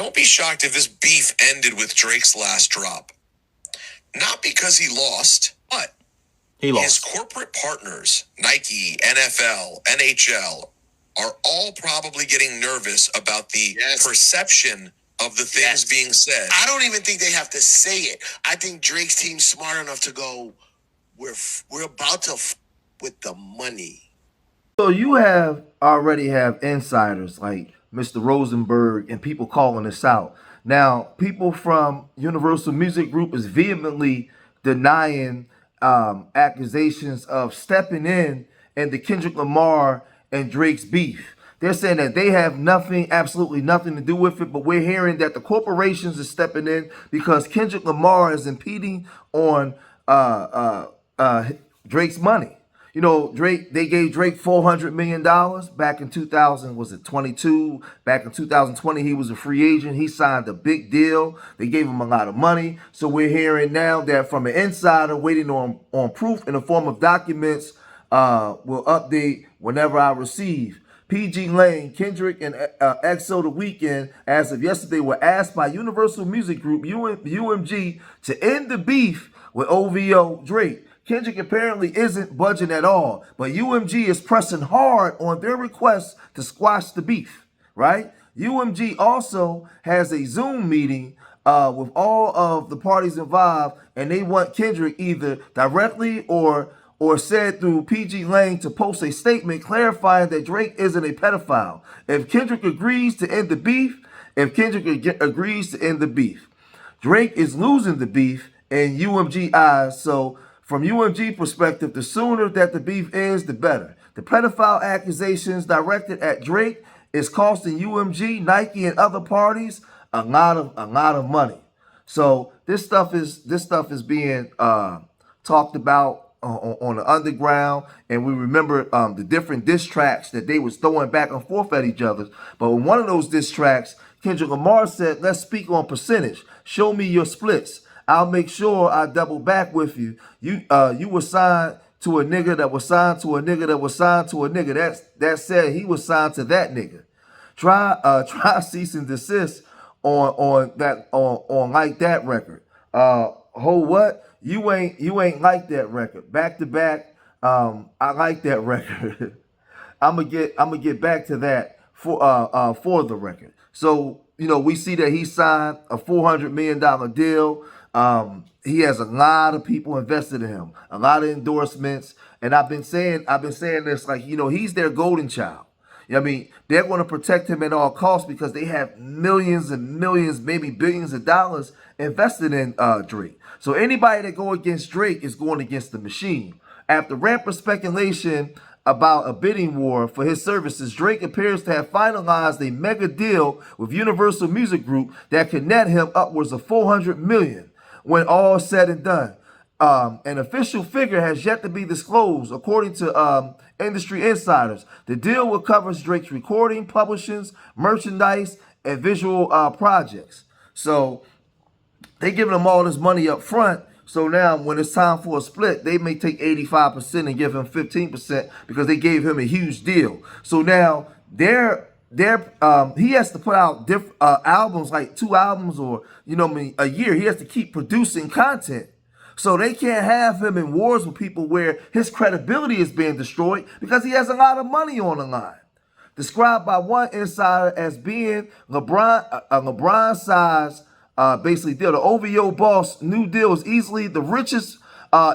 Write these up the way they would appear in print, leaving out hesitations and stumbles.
Don't be shocked if this beef ended with Drake's last drop. Not because he lost, but his corporate partners, Nike, NFL, NHL, are all probably getting nervous about the perception of the things being said. I don't even think they have to say it. I think Drake's team's smart enough to go, we're about to with the money. So you already have insiders like Mr. Rosenberg and people calling this out. Now, people from Universal Music Group is vehemently denying accusations of stepping in the Kendrick Lamar and Drake's beef. They're saying that they have nothing, absolutely nothing to do with it, but we're hearing that the corporations are stepping in because Kendrick Lamar is impeding on Drake's money. You know, they gave Drake $400 million back in 2000, was it 22? Back in 2020, he was a free agent. He signed a big deal. They gave him a lot of money. So we're hearing now that from an insider waiting on proof in the form of documents, will update whenever I receive. PG Lane, Kendrick, and EXO The Weeknd, as of yesterday, were asked by Universal Music Group, UMG, to end the beef with OVO Drake. Kendrick apparently isn't budging at all, but UMG is pressing hard on their request to squash the beef, right? UMG also has a Zoom meeting with all of the parties involved, and they want Kendrick either directly or said through PG Lane to post a statement clarifying that Drake isn't a pedophile. If Kendrick agrees to end the beef, Drake is losing the beef in UMG eyes, so from UMG perspective, the sooner that the beef ends, the better. The pedophile accusations directed at Drake is costing UMG, Nike, and other parties a lot of money. So this stuff is being talked about on the underground, and we remember the different diss tracks that they was throwing back and forth at each other. But in one of those diss tracks, Kendrick Lamar said, "Let's speak on percentage. Show me your splits. I'll make sure I double back with you. You were signed to a nigga that was signed to a nigga that was signed to a nigga. That said he was signed to that nigga. Try cease and desist on like that record. What? You ain't like that record. Back to back. I like that record. I'ma get back to that for the record. So, you know, we see that he signed a $400 million deal. He has a lot of people invested in him, a lot of endorsements, and I've been saying this, like, you know, he's their golden child. You know what I mean? They're going to protect him at all costs because they have millions and millions, maybe billions of dollars invested in Drake. So anybody that go against Drake is going against the machine. After rampant speculation about a bidding war for his services, Drake appears to have finalized a mega deal with Universal Music Group that could net him upwards of $400 million. When all said and done, an official figure has yet to be disclosed. According to industry insiders, the deal will cover Drake's recording, publishings, merchandise, and visual projects. So they giving him all this money up front. So now when it's time for a split, they may take 85% and give him 15% because they gave him a huge deal. So now he has to put out different albums, like 2 albums or, you know, a year. He has to keep producing content. So they can't have him in wars with people where his credibility is being destroyed because he has a lot of money on the line. Described by one insider as being LeBron-sized basically deal. The OVO boss new deal is easily the richest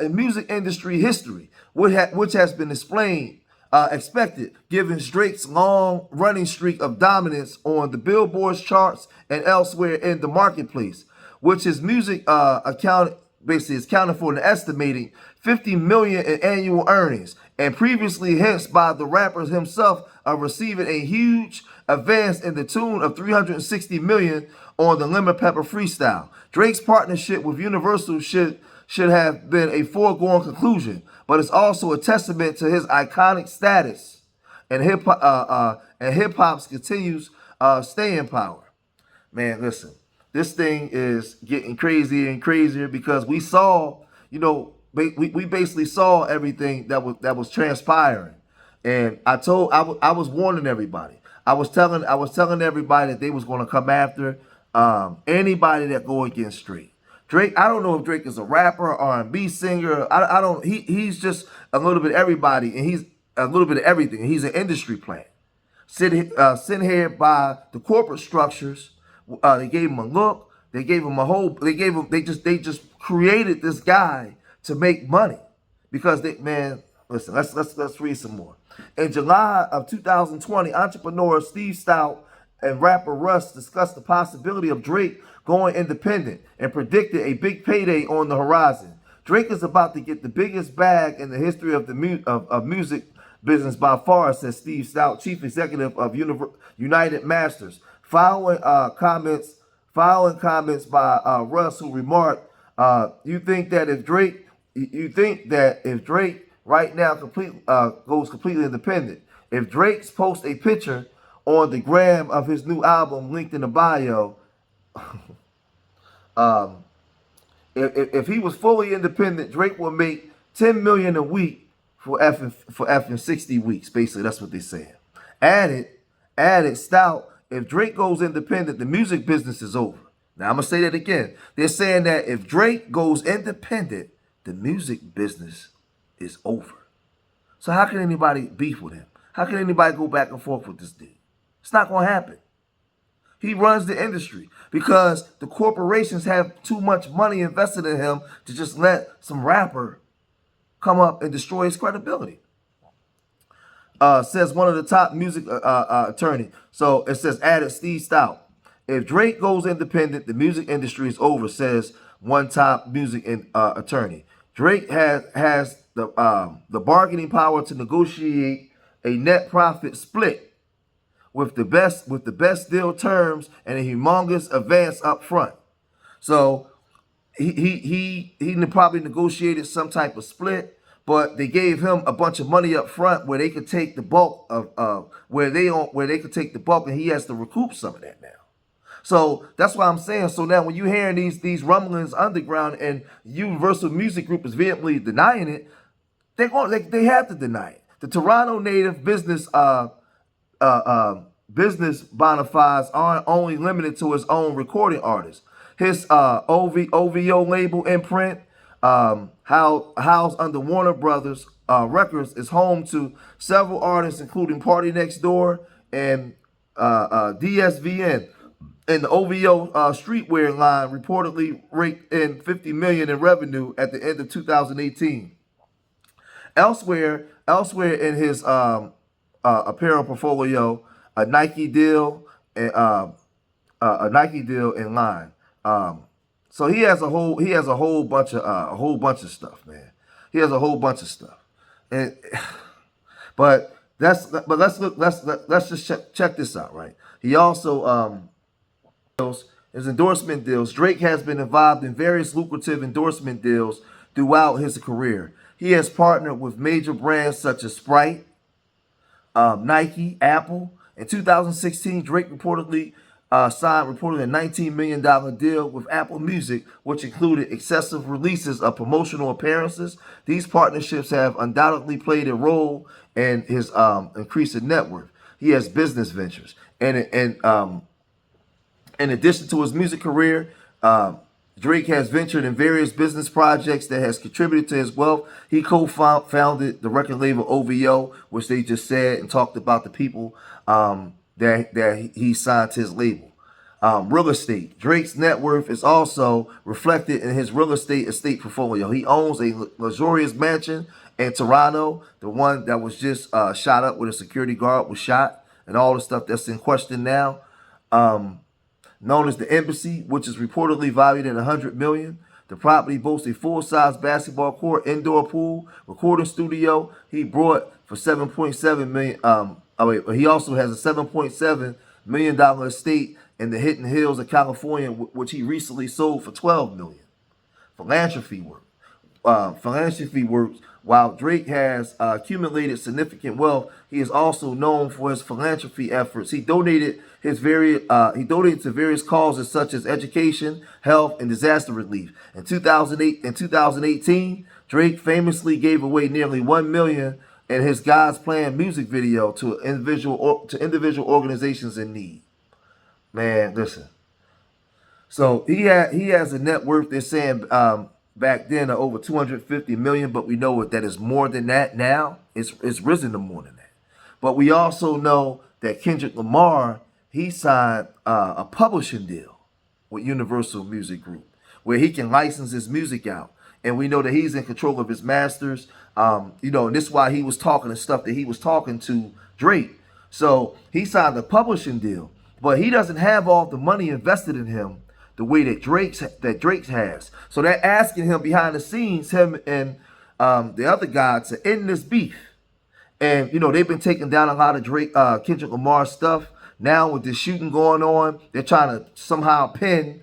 in music industry history, which has been expected, given Drake's long running streak of dominance on the Billboard charts and elsewhere in the marketplace, which his music is counted for an estimating $50 million in annual earnings, and previously hints by the rapper himself of receiving a huge advance in the tune of $360 million on the Lemon Pepper freestyle. Drake's partnership with Universal should have been a foregone conclusion, but it's also a testament to his iconic status and hip hop's continues staying power. Man, listen, this thing is getting crazier and crazier because we saw, you know, we basically saw everything that was transpiring, and I was warning everybody. I was telling everybody that they was going to come after anybody that go against Drake. Drake, I don't know if Drake is a rapper, R&B singer. I don't. He's just a little bit of everybody, and he's a little bit of everything. He's an industry plant sent here by the corporate structures. They gave him a look. They gave him a whole. They gave him. They just created this guy to make money because they listen. Let's read some more. In July of 2020, entrepreneur Steve Stout and rapper Russ discussed the possibility of Drake going independent and predicted a big payday on the horizon. Drake is about to get the biggest bag in the history of the music business by far, says Steve Stout, chief executive of United Masters. Following comments by Russ, who remarked, "You think that if Drake right now goes completely independent, if Drake's posts a picture on the gram of his new album linked in the bio, if he was fully independent, Drake would make $10 million a week for effing 60 weeks. Basically, that's what they're saying. Added Stout, if Drake goes independent, the music business is over. Now, I'm going to say that again. They're saying that if Drake goes independent, the music business is over. So how can anybody beef with him? How can anybody go back and forth with this dude? It's not going to happen. He runs the industry because the corporations have too much money invested in him to just let some rapper come up and destroy his credibility. Says one of the top music attorney. So it says, added Steve Stout. If Drake goes independent, the music industry is over, says one top music attorney. Drake has the bargaining power to negotiate a net profit split with the best deal terms and a humongous advance up front. So he probably negotiated some type of split, but they gave him a bunch of money up front where they could take the bulk of where they could take the bulk, and he has to recoup some of that now. So that's why I'm saying. So now when you're hearing these rumblings underground and Universal Music Group is vehemently denying it, they have to deny it. The Toronto native business bona fides aren't only limited to his own recording artists. His OVO label imprint, housed under Warner Brothers Records, is home to several artists, including Party Next Door and DSVN. And the OVO streetwear line reportedly raked in $50 million in revenue at the end of 2018. Elsewhere in his apparel portfolio, a Nike deal in line. So he has a whole bunch of stuff, man. He has a whole bunch of stuff, but let's just check this out, right? He also his endorsement deals. Drake has been involved in various lucrative endorsement deals throughout his career. He has partnered with major brands such as Sprite, Nike, Apple. In 2016, Drake reportedly signed a $19 million deal with Apple Music, which included excessive releases of promotional appearances. These partnerships have undoubtedly played a role in his increasing net worth. He has business ventures, and in addition to his music career, Drake has ventured in various business projects that has contributed to his wealth. He co-founded the record label OVO, which they just said and talked about the people that he signed to his label. Real estate. Drake's net worth is also reflected in his real estate portfolio. He owns a luxurious mansion in Toronto, the one that was just shot up, where the security guard was shot, and all the stuff that's in question now. Known as the Embassy, which is reportedly valued at $100 million. The property boasts a full-size basketball court, indoor pool, recording studio. He brought for $7.7 million. He also has a $7.7 million estate in the Hidden Hills of California, which he recently sold for $12 million. Philanthropy works. While Drake has accumulated significant wealth, he is also known for his philanthropy efforts. He donated to various causes such as education, health, and disaster relief. In 2018, Drake famously gave away nearly $1 million in his God's Plan music video to individual organizations in need. Man, listen. So he has a net worth, they're saying, back then of over 250 million, but we know that is more than that now. It's risen to more than that. But we also know that Kendrick Lamar, he signed a publishing deal with Universal Music Group, where he can license his music out. And we know that he's in control of his masters. You know, and this is why he was talking the stuff that he was talking to Drake. So he signed a publishing deal, but he doesn't have all the money invested in him the way that Drake has. So they're asking him behind the scenes, him and the other guy, to end this beef. And you know, they've been taking down a lot of Kendrick Lamar stuff. Now with this shooting going on, they're trying to somehow pin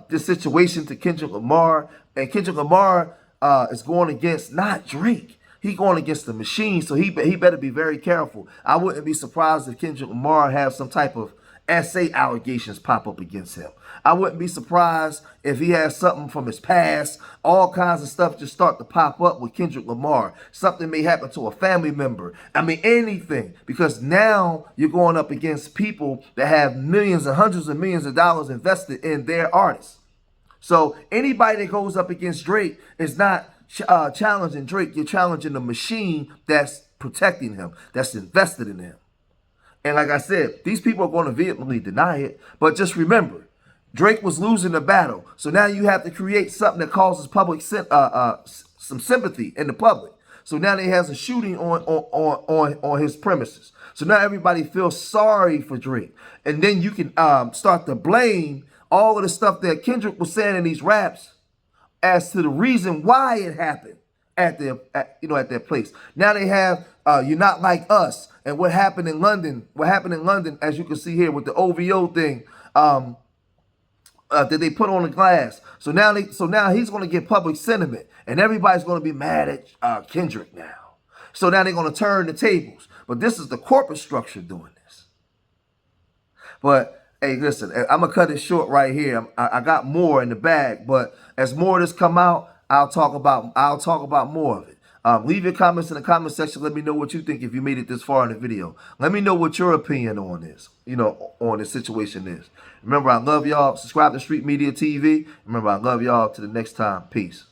this situation to Kendrick Lamar. And Kendrick Lamar is going against not Drake. He's going against the machine, so he better be very careful. I wouldn't be surprised if Kendrick Lamar has some type of SA allegations pop up against him. I wouldn't be surprised if he has something from his past. All kinds of stuff just start to pop up with Kendrick Lamar. Something may happen to a family member. I mean, anything. Because now you're going up against people that have millions and hundreds of millions of dollars invested in their artists. So anybody that goes up against Drake is not challenging Drake. You're challenging the machine that's protecting him, that's invested in him. And like I said, these people are going to vehemently deny it. But just remember, Drake was losing the battle. So now you have to create something that causes public some sympathy in the public. So now he has a shooting on his premises. So now everybody feels sorry for Drake. And then you can start to blame all of the stuff that Kendrick was saying in these raps as to the reason why it happened at their place. Now they have You're Not Like Us, and what happened in London. What happened in London, as you can see here with the OVO thing, that they put on the glass. So now he's going to get public sentiment, and everybody's going to be mad at Kendrick now. So now they're going to turn the tables. But this is the corporate structure doing this. But hey, listen, I'm gonna cut it short right here. I got more in the bag, but as more of this come out, I'll talk about more of it. Leave your comments in the comment section. Let me know what you think if you made it this far in the video. Let me know what your opinion on this, on this situation is. Remember, I love y'all. Subscribe to Street Media TV. Remember, I love y'all. Till the next time. Peace.